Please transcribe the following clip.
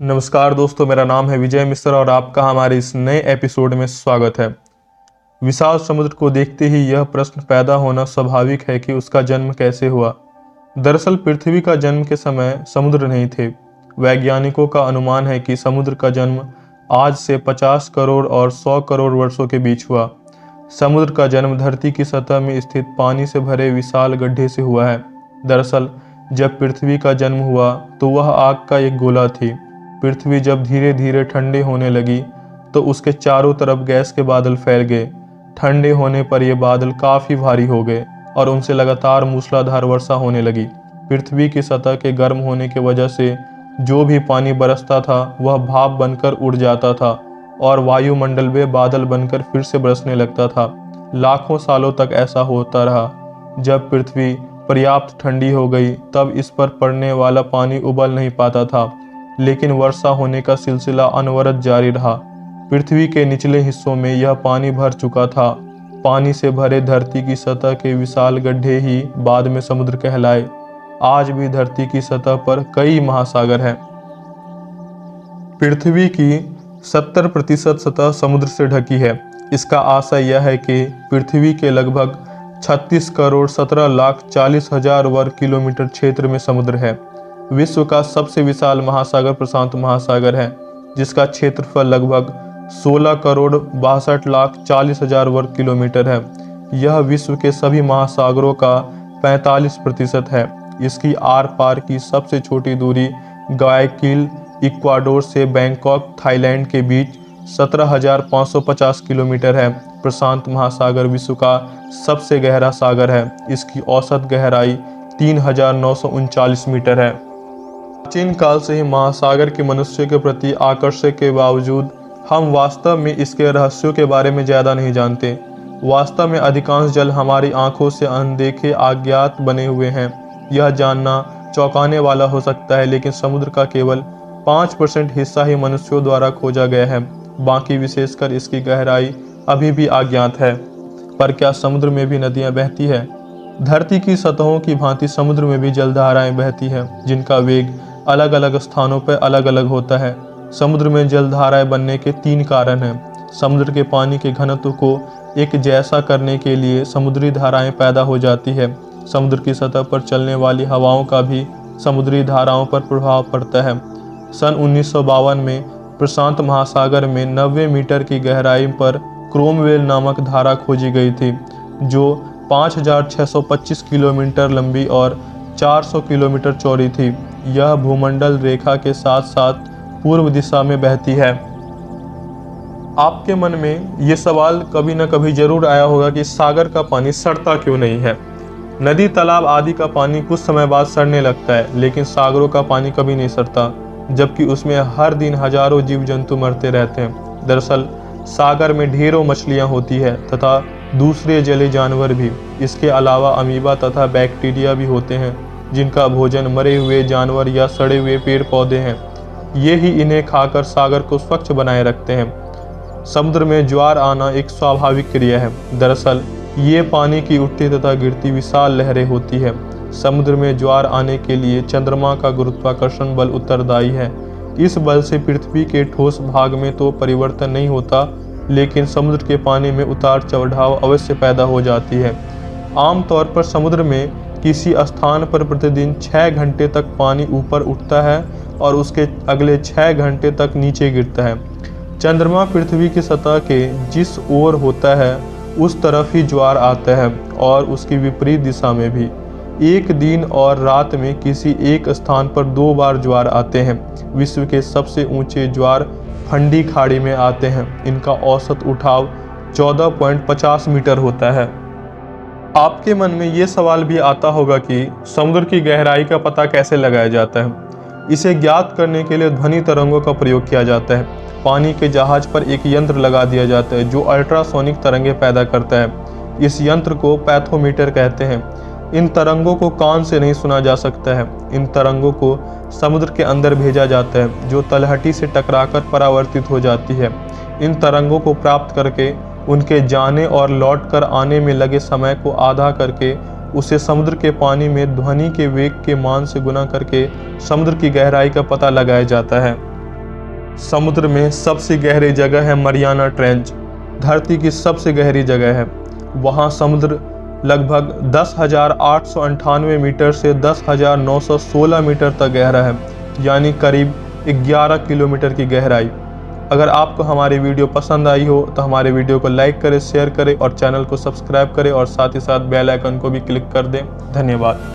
नमस्कार दोस्तों, मेरा नाम है विजय मिश्रा और आपका हमारे इस नए एपिसोड में स्वागत है। विशाल समुद्र को देखते ही यह प्रश्न पैदा होना स्वाभाविक है कि उसका जन्म कैसे हुआ। दरअसल पृथ्वी का जन्म के समय समुद्र नहीं थे। वैज्ञानिकों का अनुमान है कि समुद्र का जन्म आज से 50 करोड़ और 100 करोड़ वर्षों के बीच हुआ। समुद्र का जन्म धरती की सतह में स्थित पानी से भरे विशाल गड्ढे से हुआ है। दरअसल जब पृथ्वी का जन्म हुआ तो वह आग का एक गोला थी। पृथ्वी जब धीरे धीरे ठंडे होने लगी तो उसके चारों तरफ गैस के बादल फैल गए। ठंडे होने पर ये बादल काफ़ी भारी हो गए और उनसे लगातार मूसलाधार वर्षा होने लगी। पृथ्वी की सतह के गर्म होने की वजह से जो भी पानी बरसता था वह भाप बनकर उड़ जाता था और वायुमंडल में बादल बनकर फिर से बरसने लगता था। लाखों सालों तक ऐसा होता रहा। जब पृथ्वी पर्याप्त ठंडी हो गई तब इस पर पड़ने वाला पानी उबल नहीं पाता था, लेकिन वर्षा होने का सिलसिला अनवरत जारी रहा। पृथ्वी के निचले हिस्सों में यह पानी भर चुका था। पानी से भरे धरती की सतह के विशाल गड्ढे ही बाद में समुद्र कहलाए। आज भी धरती की सतह पर कई महासागर हैं। पृथ्वी की 70% सतह समुद्र से ढकी है। इसका आशय यह है कि पृथ्वी के लगभग 36 करोड़ 17 लाख 40 हजार वर्ग किलोमीटर क्षेत्र में समुद्र है। विश्व का सबसे विशाल महासागर प्रशांत महासागर है, जिसका क्षेत्रफल लगभग 16 करोड़ 62 लाख 40 हजार वर्ग किलोमीटर है। यह विश्व के सभी महासागरों का 45% है। इसकी आर पार की सबसे छोटी दूरी ग्वायाकिल इक्वाडोर से बैंकॉक थाईलैंड के बीच 17,550 किलोमीटर है। प्रशांत महासागर विश्व का सबसे गहरा सागर है। इसकी औसत गहराई 3,939 मीटर है। प्राचीन काल से ही महासागर के मनुष्य के प्रति आकर्षण के बावजूद हम वास्तव में इसके रहस्यों के बारे में ज़्यादा नहीं जानते। वास्तव में अधिकांश जल हमारी आंखों से अनदेखे अज्ञात बने हुए हैं। यह जानना चौंकाने वाला हो सकता है, लेकिन समुद्र का केवल 5% हिस्सा ही मनुष्यों द्वारा खोजा गया है। बाकी विशेषकर इसकी गहराई अभी भी अज्ञात है। पर क्या समुद्र में भी नदियाँ बहती है? धरती की सतहों की भांति समुद्र में भी जलधाराएं बहती हैं, जिनका वेग अलग अलग स्थानों पर अलग अलग होता है। समुद्र में जलधाराएं बनने के 3 कारण हैं। समुद्र के पानी के घनत्व को एक जैसा करने के लिए समुद्री धाराएं पैदा हो जाती है। समुद्र की सतह पर चलने वाली हवाओं का भी समुद्री धाराओं पर प्रभाव पड़ता है। सन 1952 में प्रशांत महासागर में 90 मीटर की गहराई पर क्रोमवेल नामक धारा खोजी गई थी, जो 5,625 किलोमीटर लंबी और 400 किलोमीटर चौड़ी थी। यह भूमंडल रेखा के साथ साथ पूर्व दिशा में बहती है। आपके मन में ये सवाल कभी न कभी जरूर आया होगा कि सागर का पानी सड़ता क्यों नहीं है। नदी, तालाब आदि का पानी कुछ समय बाद सड़ने लगता है, लेकिन सागरों का पानी कभी नहीं सड़ता, जबकि उसमें हर दिन हजारों जीव जंतु मरते रहते हैं। दरअसल सागर में ढेरों मछलियाँ होती है तथा दूसरे जलीय जानवर भी। इसके अलावा अमीबा तथा बैक्टीरिया भी होते हैं, जिनका भोजन मरे हुए जानवर या सड़े हुए पेड़ पौधे हैं। ये ही इन्हें खाकर सागर को स्वच्छ बनाए रखते हैं। समुद्र में ज्वार आना एक स्वाभाविक क्रिया है। दरअसल ये पानी की उठती तथा गिरती विशाल लहरें होती है। समुद्र में ज्वार आने के लिए चंद्रमा का गुरुत्वाकर्षण बल उत्तरदायी है। इस बल से पृथ्वी के ठोस भाग में तो परिवर्तन नहीं होता, लेकिन समुद्र के पानी में उतार चढ़ाव अवश्य पैदा हो जाती है। आमतौर पर समुद्र में किसी स्थान पर प्रतिदिन 6 घंटे तक पानी ऊपर उठता है और उसके अगले 6 घंटे तक नीचे गिरता है। चंद्रमा पृथ्वी की सतह के जिस ओर होता है उस तरफ ही ज्वार आता है और उसकी विपरीत दिशा में भी। एक दिन और रात में किसी एक स्थान पर 2 बार ज्वार आते हैं। विश्व के सबसे ऊंचे ज्वार फंडी खाड़ी में आते हैं। इनका औसत उठाव 14.50 मीटर होता है। आपके मन में ये सवाल भी आता होगा कि समुद्र की गहराई का पता कैसे लगाया जाता है। इसे ज्ञात करने के लिए ध्वनि तरंगों का प्रयोग किया जाता है। पानी के जहाज पर एक यंत्र लगा दिया जाता है जो अल्ट्रासोनिक तरंगें पैदा करता है। इस यंत्र को पैथोमीटर कहते हैं। इन तरंगों को कान से नहीं सुना जा सकता है। इन तरंगों को समुद्र के अंदर भेजा जाता है, जो तलहटी से टकराकर परावर्तित हो जाती है। इन तरंगों को प्राप्त करके उनके जाने और लौटकर आने में लगे समय को आधा करके उसे समुद्र के पानी में ध्वनि के वेग के मान से गुना करके समुद्र की गहराई का पता लगाया जाता है। समुद्र में सबसे गहरी जगह है मरियाना ट्रेंच, धरती की सबसे गहरी जगह है। वहाँ समुद्र लगभग 10,898 मीटर से 10,916 मीटर तक गहरा है, यानी करीब 11 किलोमीटर की गहराई। अगर आपको हमारी वीडियो पसंद आई हो तो हमारे वीडियो को लाइक करें, शेयर करें और चैनल को सब्सक्राइब करें और साथ ही साथ बेल आइकन को भी क्लिक कर दें। धन्यवाद।